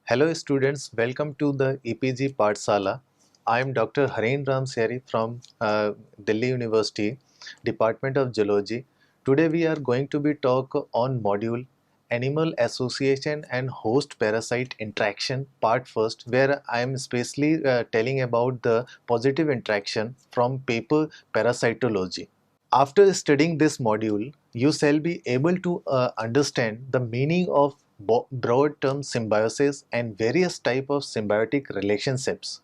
Hello students, welcome to the EPG Pathsala. I am Dr. Hareen Ram Seri from Delhi University, Department of Zoology. Today we are going to be talk on module Animal Association and Host Parasite Interaction part first, where I am especially telling about the positive interaction from paper Parasitology. After studying this module, you shall be able to understand the meaning of broad term symbiosis and various type of symbiotic relationships.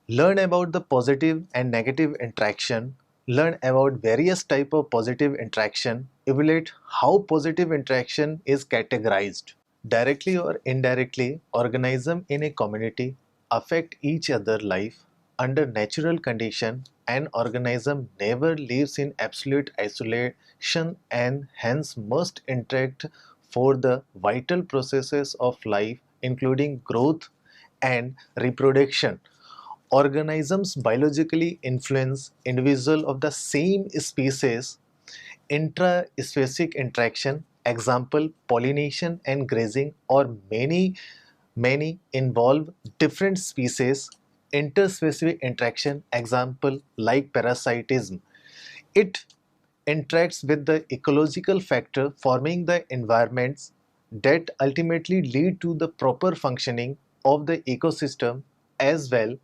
Learn about the positive and negative interaction. Learn about various type of positive interaction. Evaluate how positive interaction is categorized. Directly or indirectly, organisms in a community affect each other's life under natural condition. An organism never lives in absolute isolation and hence must interact for the vital processes of life including growth and reproduction. Organisms biologically influence individuals of the same species. Intraspecific interaction, example pollination and grazing, or many involve different species. Interspecific interaction, example like parasitism, it interacts with the ecological factor forming the environments that ultimately lead to the proper functioning of the ecosystem as well.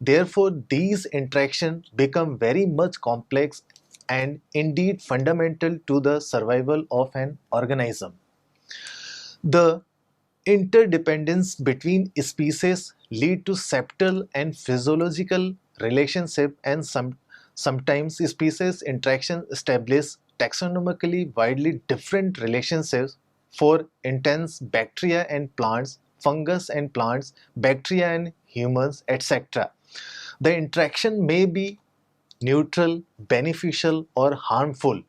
Therefore, these interactions become very much complex and indeed fundamental to the survival of an organism. The interdependence between species lead to septal and physiological relationship, and sometimes species interaction establish taxonomically widely different relationships. For intense bacteria and plants, fungus and plants, bacteria and humans, etc. The interaction may be neutral, beneficial, or harmful,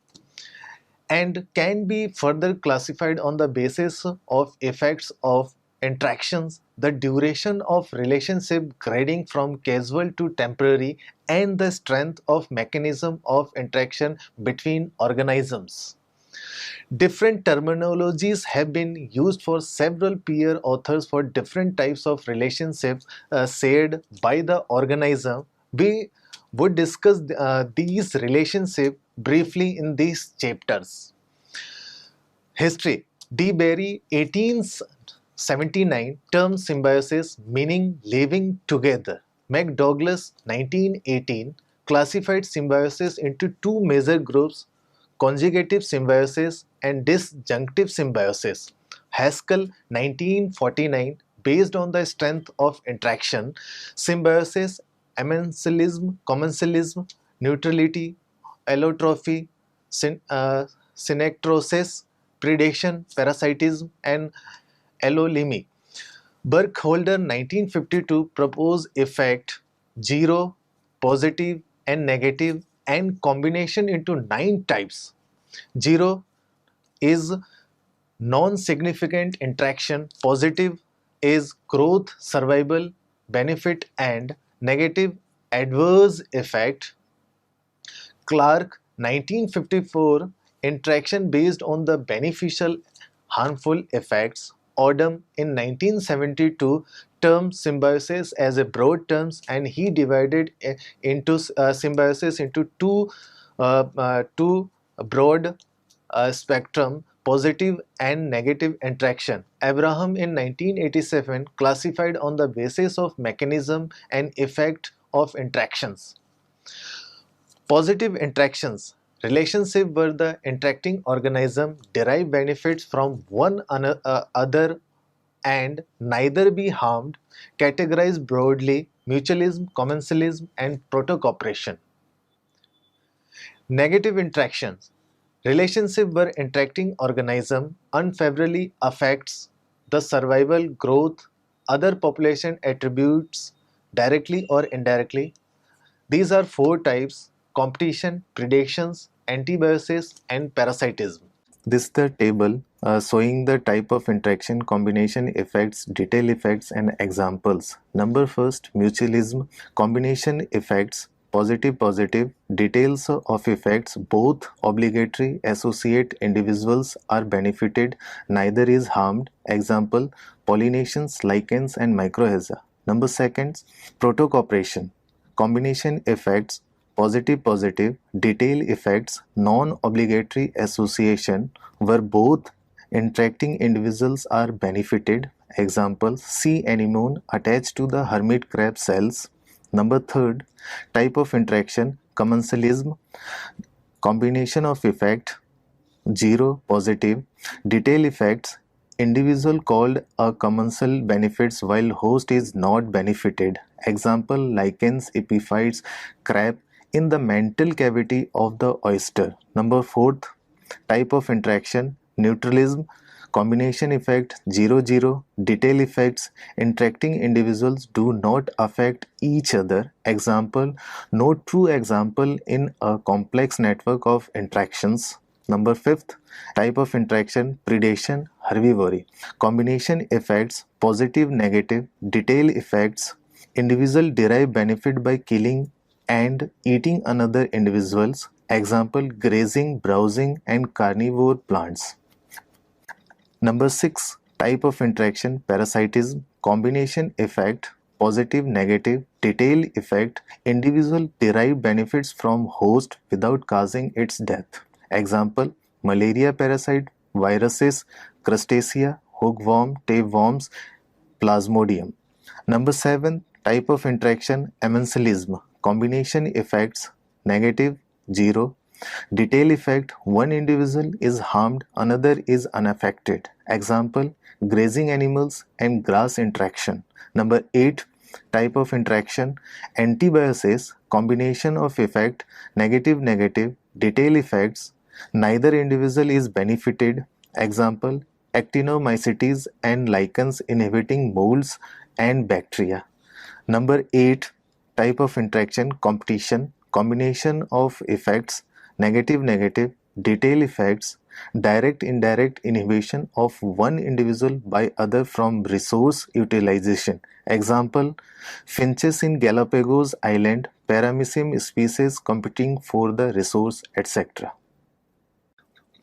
and can be further classified on the basis of effects of interactions, the duration of relationship grading from casual to temporary, and the strength of mechanism of interaction between organisms. Different terminologies have been used for several peer authors for different types of relationships shared by the organism. We would discuss these relationships briefly in these chapters. History. De Berry 1879 term symbiosis meaning living together. McDouglas 1918 classified symbiosis into two major groups, conjugative symbiosis and disjunctive symbiosis. Haskell 1949 based on the strength of interaction, symbiosis, amensalism, commensalism, neutrality, allotrophy, synectrosis, predation, parasitism, and allolemy. Burkholder 1952 proposed effect 0, positive and negative and combination into 9 types. 0 is non-significant interaction, positive is growth, survival, benefit, and negative adverse effect. Clark 1954 interaction based on the beneficial harmful effects. Odom in 1972 termed symbiosis as a broad terms, and he divided into symbiosis into two broad spectrum, positive and negative interaction. Abraham in 1987 classified on the basis of mechanism and effect of interactions. Positive interactions, relationship where the interacting organism derive benefits from one other and neither be harmed, categorized broadly mutualism, commensalism, and proto-cooperation. Negative interactions, relationship where interacting organism unfavorably affects the survival, growth, other population attributes directly or indirectly. These are 4 types: competition, predations, antibiosis, and parasitism. This is the table showing the type of interaction, combination effects, detail effects, and examples. Number first, mutualism, combination effects. positive positive, details of effects, both obligatory, associate, individuals are benefited, neither is harmed. Example, pollinations, lichens and mycorrhiza. Number second, protocooperation, combination effects, positive positive, detail effects, non-obligatory association, where both interacting individuals are benefited. Example, sea anemone attached to the hermit crab cells. Number third, type of interaction, commensalism, combination of effect, zero, positive, detail effects, individual called a commensal benefits while host is not benefited. Example, lichens, epiphytes, crab in the mantle cavity of the oyster. Number fourth, type of interaction, neutralism, combination effect, 0 0, detail effects, interacting individuals do not affect each other. Example, no true example in a complex network of interactions. Number fifth, type of interaction, predation, herbivory, combination effects, positive negative, detail effects, individual derive benefit by killing and eating another individuals. Example, grazing, browsing and carnivore plants. Number 6, type of interaction, parasitism, combination effect, positive negative, detail effect, individual derive benefits from host without causing its death. Example, malaria parasite, viruses, crustacea, hookworm, tapeworms, plasmodium. Number 7, type of interaction, amensalism, combination effects, negative, 0, detail effect, one individual is harmed, another is unaffected. Example, grazing animals and grass interaction. Number 8, type of interaction, antibiosis, combination of effect, negative negative, detail effects, neither individual is benefited. Example, actinomycetes and lichens inhibiting molds and bacteria. Number 8, type of interaction, competition, combination of effects, negative negative, detail effects, direct indirect inhibition of one individual by other from resource utilization. Example, finches in Galapagos Island, paramecium species competing for the resource, etc.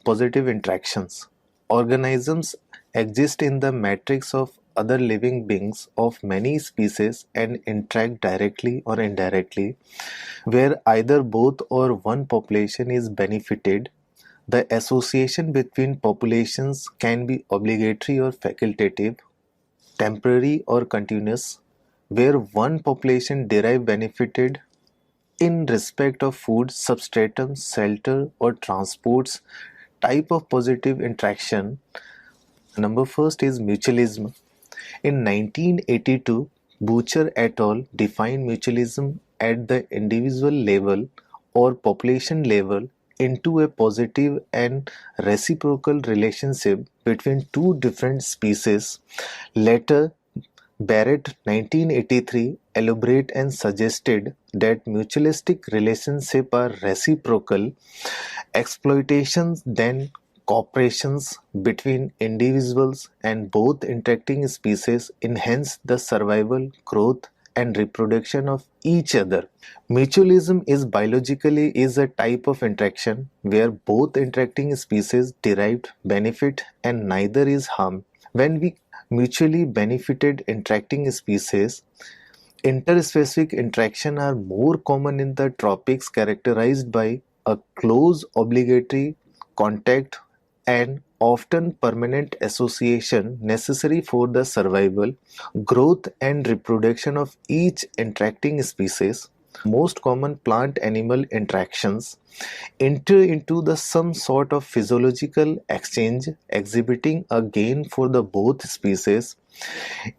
Positive interactions. Organisms exist in the matrix of other living beings of many species and interact directly or indirectly, where either both or one population is benefited. The association between populations can be obligatory or facultative, temporary or continuous, where one population derive benefited in respect of food, substratum, shelter, or transports. Type of positive interaction. Number first is mutualism. In 1982, Boucher et al. Defined mutualism at the individual level or population level into a positive and reciprocal relationship between two different species. Later, Barrett 1983 elaborated and suggested that mutualistic relationships are reciprocal exploitations then cooperations between individuals and both interacting species enhance the survival, growth and reproduction of each other. Mutualism is biologically is a type of interaction where both interacting species derived benefit and neither is harmed. When we mutually benefited interacting species, interspecific interaction are more common in the tropics, characterized by a close obligatory contact and often permanent association necessary for the survival, growth and reproduction of each interacting species. Most common plant-animal interactions enter into the some sort of physiological exchange exhibiting a gain for the both species.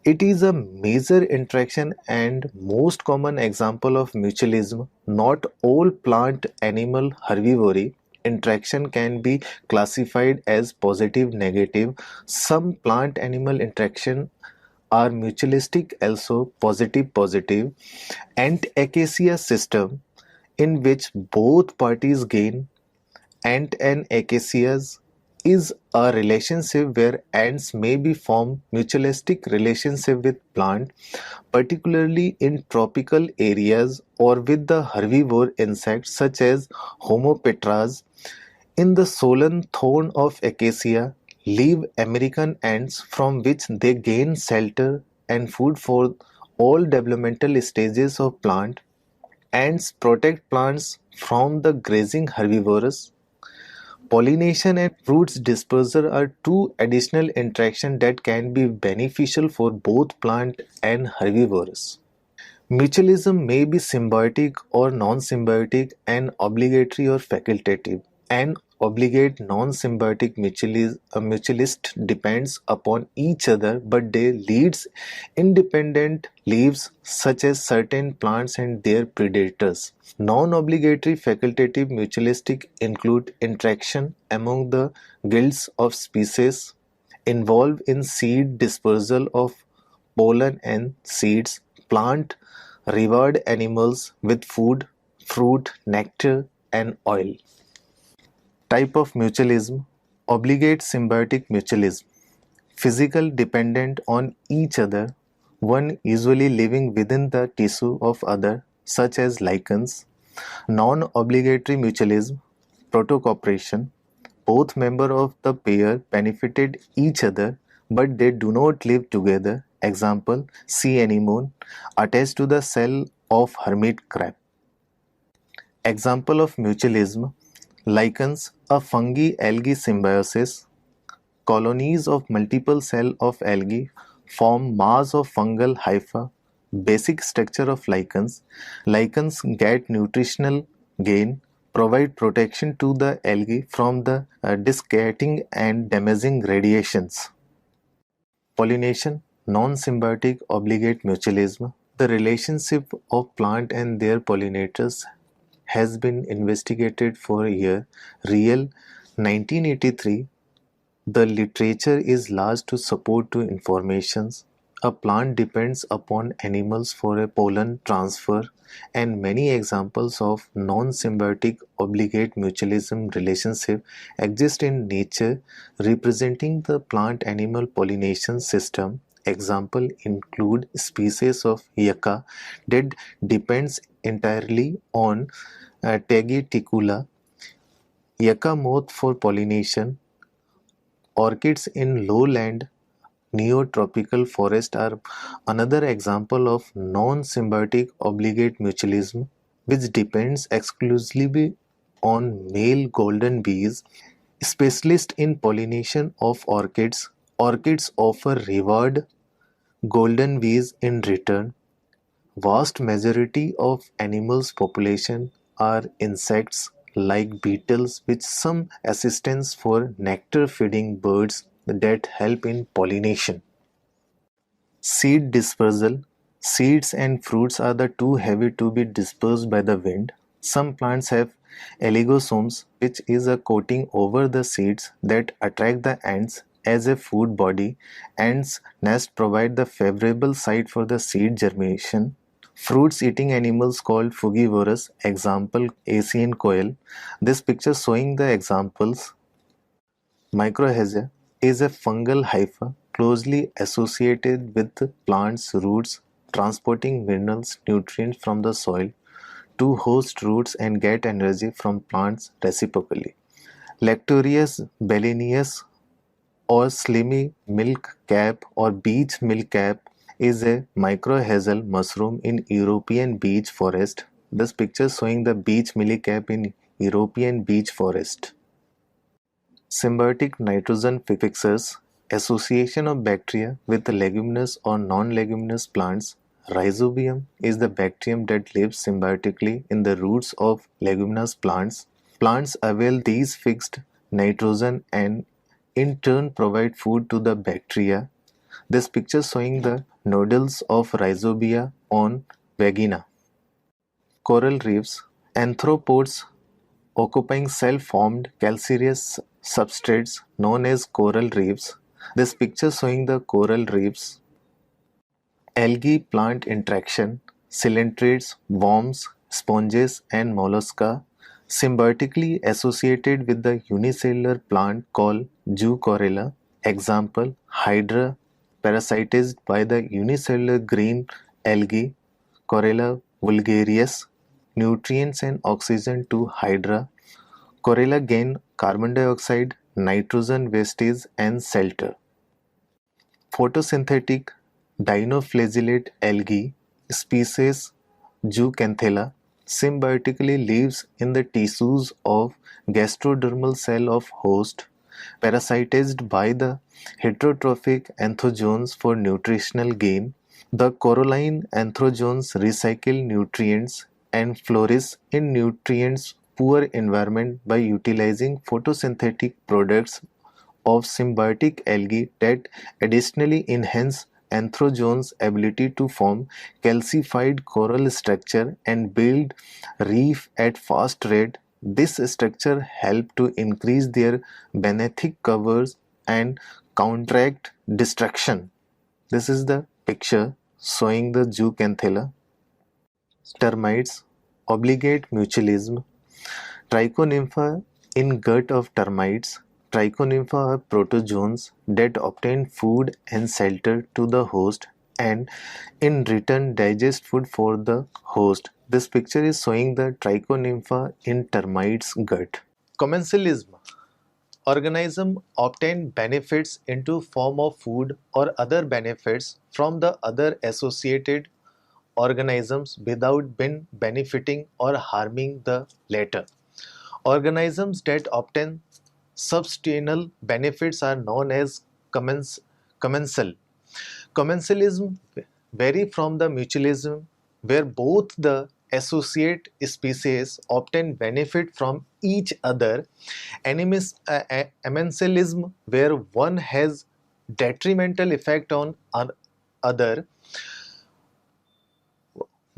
It is a major interaction and most common example of mutualism. Not all plant-animal herbivory interaction can be classified as positive negative. Some plant-animal interaction are mutualistic, also positive positive. Ant acacia system in which both parties gain. Ant and acacias is a relationship where ants may be form mutualistic relationship with plant, particularly in tropical areas or with the herbivore insects such as Homopteras. In the solan thorn of acacia live American ants from which they gain shelter and food for all developmental stages of plant. Ants protect plants from the grazing herbivores. Pollination and fruits dispersal are two additional interactions that can be beneficial for both plant and herbivores. Mutualism may be symbiotic or non-symbiotic and obligatory or facultative. An obligate non-symbiotic mutualist depends upon each other but they leads independent leaves such as certain plants and their predators. Non-obligatory facultative mutualistic include interaction among the guilds of species involved in seed dispersal of pollen and seeds, plant reward animals with food, fruit, nectar, and oil. Type of mutualism: obligate symbiotic mutualism. Physical dependent on each other, one usually living within the tissue of other, such as lichens. Non-obligatory mutualism, protocooperation. Both members of the pair benefited each other, but they do not live together. Example: sea anemone attached to the cell of hermit crab. Example of mutualism: lichens, a fungi-algae symbiosis. Colonies of multiple cells of algae form mass of fungal hyphae. Basic structure of lichens. Lichens get nutritional gain, provide protection to the algae from the discarnating and damaging radiations. Pollination, non-symbiotic obligate mutualism. The relationship of plant and their pollinators has been investigated for a year. Real 1983. The literature is large to support to informations. A plant depends upon animals for a pollen transfer and many examples of non-symbiotic obligate mutualism relationship exist in nature representing the plant-animal pollination system. Example include species of yucca that depends entirely on Tageticula, yucca moth for pollination. Orchids in lowland neotropical forest are another example of non-symbiotic obligate mutualism which depends exclusively on male golden bees. Specialist in pollination of orchids, orchids offer reward golden bees in return. Vast majority of animals population are insects like beetles with some assistance for nectar feeding birds that help in pollination. Seed dispersal. Seeds and fruits are the too heavy to be dispersed by the wind. Some plants have oligosomes, which is a coating over the seeds that attract the ants as a food body. Ants' nest provide the favorable site for the seed germination. Fruits-eating animals called frugivorous, example Asian quail. This picture showing the examples. Mycorrhiza is a fungal hypha closely associated with plants' roots, transporting minerals, nutrients from the soil to host roots and get energy from plants reciprocally. Lactorius balaneus or slimy milk cap or beech milk cap is a mycorrhizal mushroom in European beech forest. This picture showing the beech milk cap in European beech forest. Symbiotic nitrogen fixers, association of bacteria with leguminous or non-leguminous plants. Rhizobium is the bacterium that lives symbiotically in the roots of leguminous plants. Plants avail these fixed nitrogen and in turn provide food to the bacteria. This picture showing the nodules of rhizobia on vagina. Coral reefs, arthropods occupying self-formed calcareous substrates known as coral reefs. This picture showing the coral reefs. Algae-plant interaction, coelenterate worms, sponges and mollusca. symbiotically associated with the unicellular plant called Zoocorella. Example, Hydra parasitized by the unicellular green algae Corella vulgarius, nutrients and oxygen to Hydra. Corella gain carbon dioxide, nitrogen wastage and shelter. Photosynthetic dinoflagellate algae species Zooxanthella symbiotically lives in the tissues of gastrodermal cell of host, parasitized by the heterotrophic anthozoans for nutritional gain. The coralline anthozoans recycle nutrients and flourish in nutrients-poor environment by utilizing photosynthetic products of symbiotic algae that additionally enhance anthozoans' ability to form calcified coral structure and build reef at fast rate. This structure help to increase their benthic covers and counteract destruction. This is the picture showing the Zooxanthella. Termites obligate mutualism. Trichonympha in gut of termites. Trichonympha are protozoans that obtain food and shelter to the host and in return digest food for the host. This picture is showing the Trichonympha in termites gut. Commensalism. Organism obtain benefits into form of food or other benefits from the other associated organisms without being benefiting or harming the latter. Organisms that obtain substantial benefits are known as commensal. Commensalism vary from the mutualism where both the associate species obtain benefit from each other. Amensalism where one has detrimental effect on other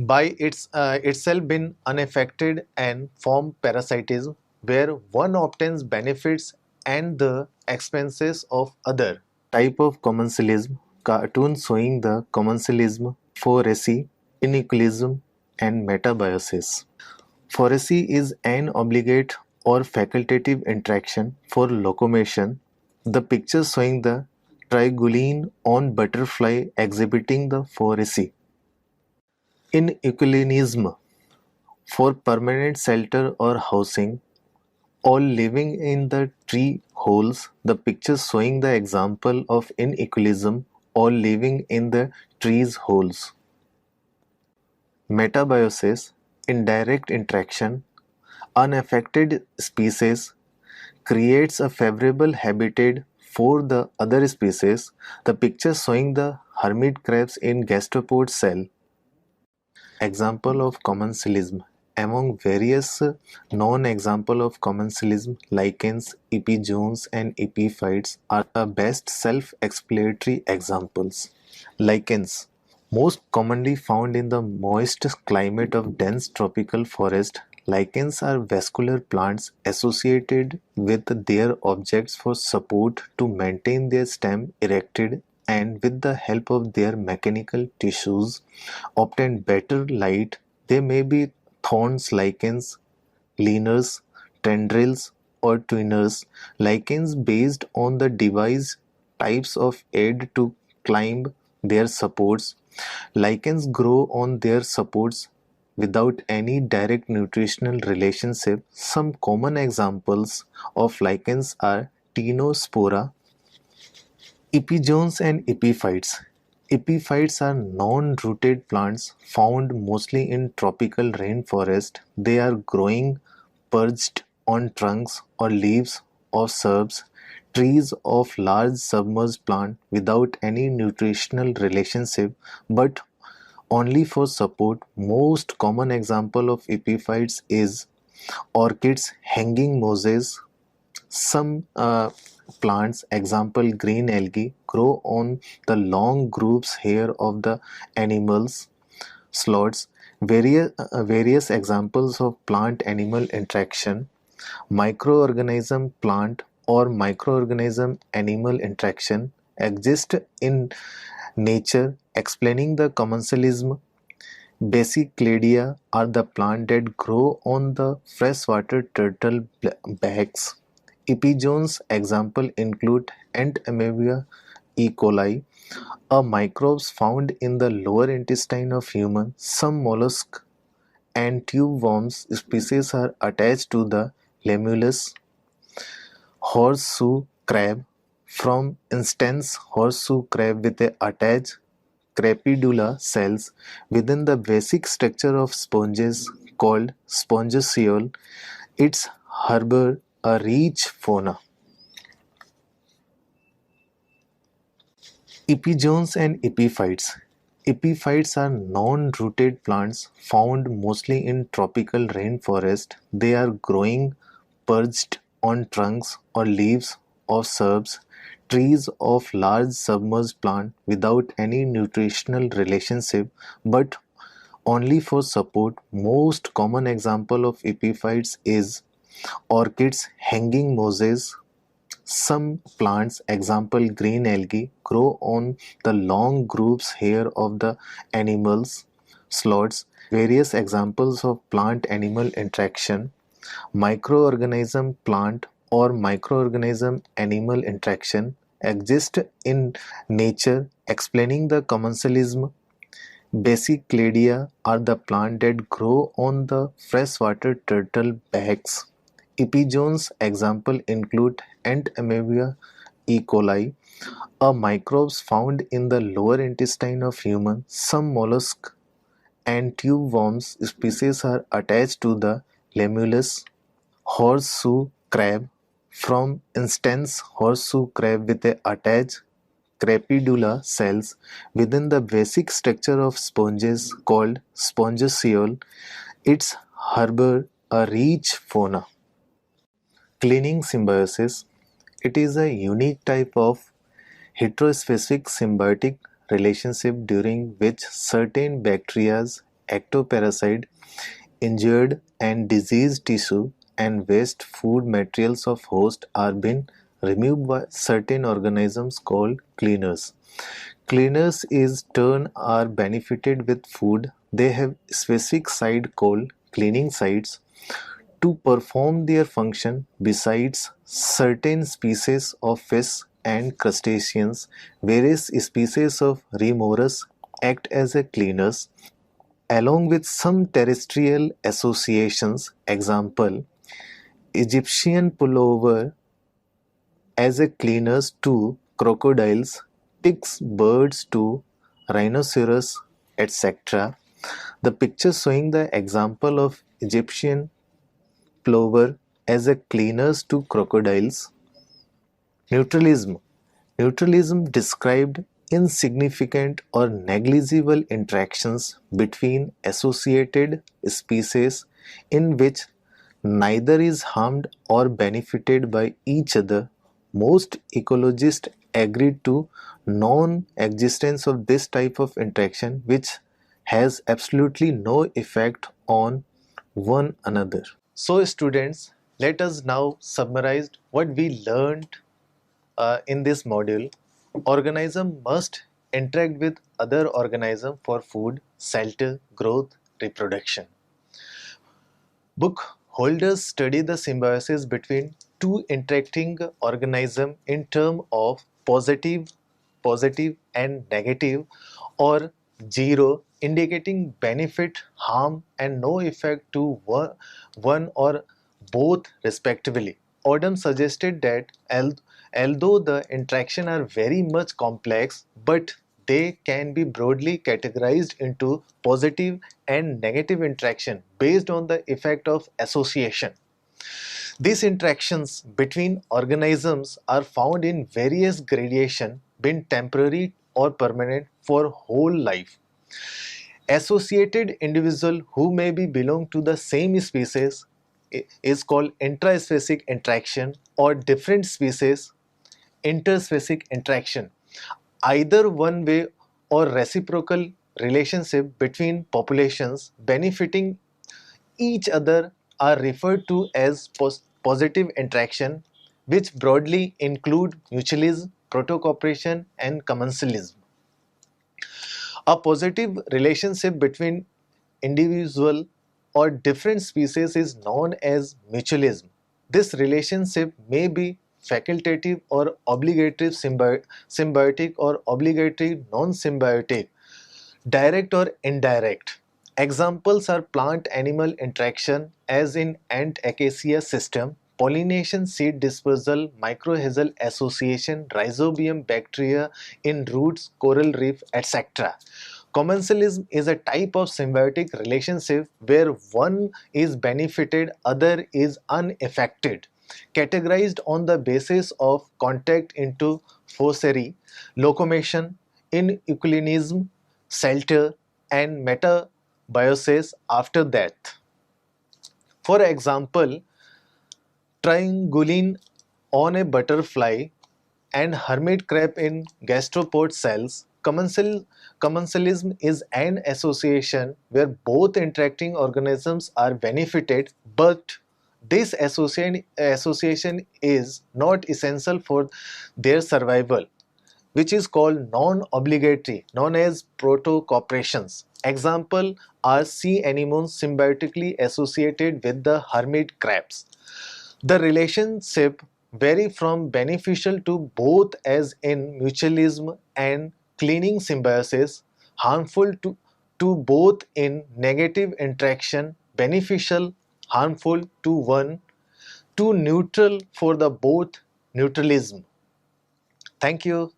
by itself been unaffected, and form parasitism where one obtains benefits and the expenses of other. Type of commensalism. Cartoon showing the commensalism, foracy, inequalism and metabiosis. Foracy is an obligate or facultative interaction for locomotion. The picture showing the trigulline on butterfly exhibiting the foracy. Inequilinism for permanent shelter or housing, all living in the tree holes. The picture showing the example of inequilibrium, all living in the tree's holes. Metabiosis, indirect interaction, unaffected species creates a favorable habitat for the other species. The picture showing the hermit crabs in gastropod cell. Example of commensalism. Among various known examples of commensalism, lichens, epizoans, and epiphytes are the best self-explanatory examples. Lichens, most commonly found in the moist climate of dense tropical forest, lichens are vascular plants associated with their objects for support to maintain their stem erected and with the help of their mechanical tissues obtain better light. They may be thorns, lichens, leaners, tendrils, or twiners. Lichens based on the device types of aid to climb their supports. Lichens grow on their supports without any direct nutritional relationship. Some common examples of lichens are Ctenospora, epizoans and epiphytes. Epiphytes are non-rooted plants found mostly in tropical rainforest. They are growing perched on trunks or leaves of shrubs, trees of large submerged plant without any nutritional relationship but only for support. Most common example of epiphytes is orchids, hanging mosses. Some plants, example green algae, grow on the long groups hair of the animals. Slots. Various examples of plant-animal interaction. Microorganism plant or microorganism animal interaction exist in nature, explaining the commensalism. Basicladia are the plants that grow on the freshwater turtle backs. Epizones example include Entamoeba E. coli, a microbes found in the lower intestine of humans. Some mollusks and tube worms species are attached to the lemurus. Horseshoe crab, from instance horseshoe crab with a attached crepidula cells within the basic structure of sponges called spongiosole. Its harbor a rich fauna. Epizones and epiphytes. Epiphytes are non-rooted plants found mostly in tropical rainforest. They are growing perched on trunks or leaves of shrubs, trees of large submerged plant without any nutritional relationship but only for support. Most common example of epiphytes is orchids, hanging mosses. Some plants, example green algae, grow on the long grooves hair of the animals. Slots, various examples of plant-animal interaction. Microorganism plant or microorganism animal interaction exist in nature, explaining the commensalism. Basicladia are the plants that grow on the freshwater turtle backs. Epizones example include Entamoeba E. coli, a microbes found in the lower intestine of humans. Some mollusks and tube worms species are attached to the lemurus. Horseshoe crab, from instance horseshoe crab with a attached crepidula cells within the basic structure of sponges called spongiosole. Its harbor a rich fauna. Cleaning symbiosis. It is a unique type of heterospecific symbiotic relationship during which certain bacteria's ectoparasite injured and diseased tissue and waste food materials of host are being removed by certain organisms called cleaners. Cleaners is turn are benefited with food. They have specific site called cleaning sites to perform their function. Besides certain species of fish and crustaceans, various species of remorse act as a cleaners along with some terrestrial associations. Example, Egyptian pullover as a cleaners to crocodiles, pigs, birds to rhinoceros, etc. The picture showing the example of Egyptian plover as a cleaners to crocodiles. Neutralism. Neutralism described insignificant or negligible interactions between associated species in which neither is harmed or benefited by each other. Most ecologists agree to non-existence of this type of interaction which has absolutely no effect on one another. So students, let us now summarize what we learned in this module. Organism must interact with other organism for food, shelter, growth, reproduction. Book holders study the symbiosis between two interacting organisms in terms of positive and negative, or zero indicating benefit, harm and no effect to one or both respectively. Odom suggested that although the interaction are very much complex, but they can be broadly categorized into positive and negative interaction based on the effect of association. These interactions between organisms are found in various gradation, being temporary or permanent for whole life. Associated individual who may be belong to the same species is called intraspecies interaction, or different species interspecies interaction. Either one way or reciprocal relationship between populations benefiting each other are referred to as positive interaction, which broadly include mutualism, proto-cooperation and commensalism. A positive relationship between individual or different species is known as mutualism. This relationship may be facultative or obligatory symbiotic or obligatory non-symbiotic, direct or indirect. Examples are plant-animal interaction as in ant-acacia system, pollination, seed dispersal, mycorrhizal association, rhizobium bacteria in roots, coral reef, etc. Commensalism is a type of symbiotic relationship where one is benefited, other is unaffected, categorized on the basis of contact into fossary, locomotion, inequilibrium, shelter, and metabiosis after death. For example, triangulin on a butterfly and hermit crab in gastropod cells. Commensalism is an association where both interacting organisms are benefited, but this association is not essential for their survival, which is called non-obligatory, known as proto-cooperations. Example are sea anemones symbiotically associated with the hermit crabs. The relationship vary from beneficial to both as in mutualism and cleaning symbiosis, harmful to both in negative interaction, beneficial, harmful to one, to neutral for the both neutralism. Thank you.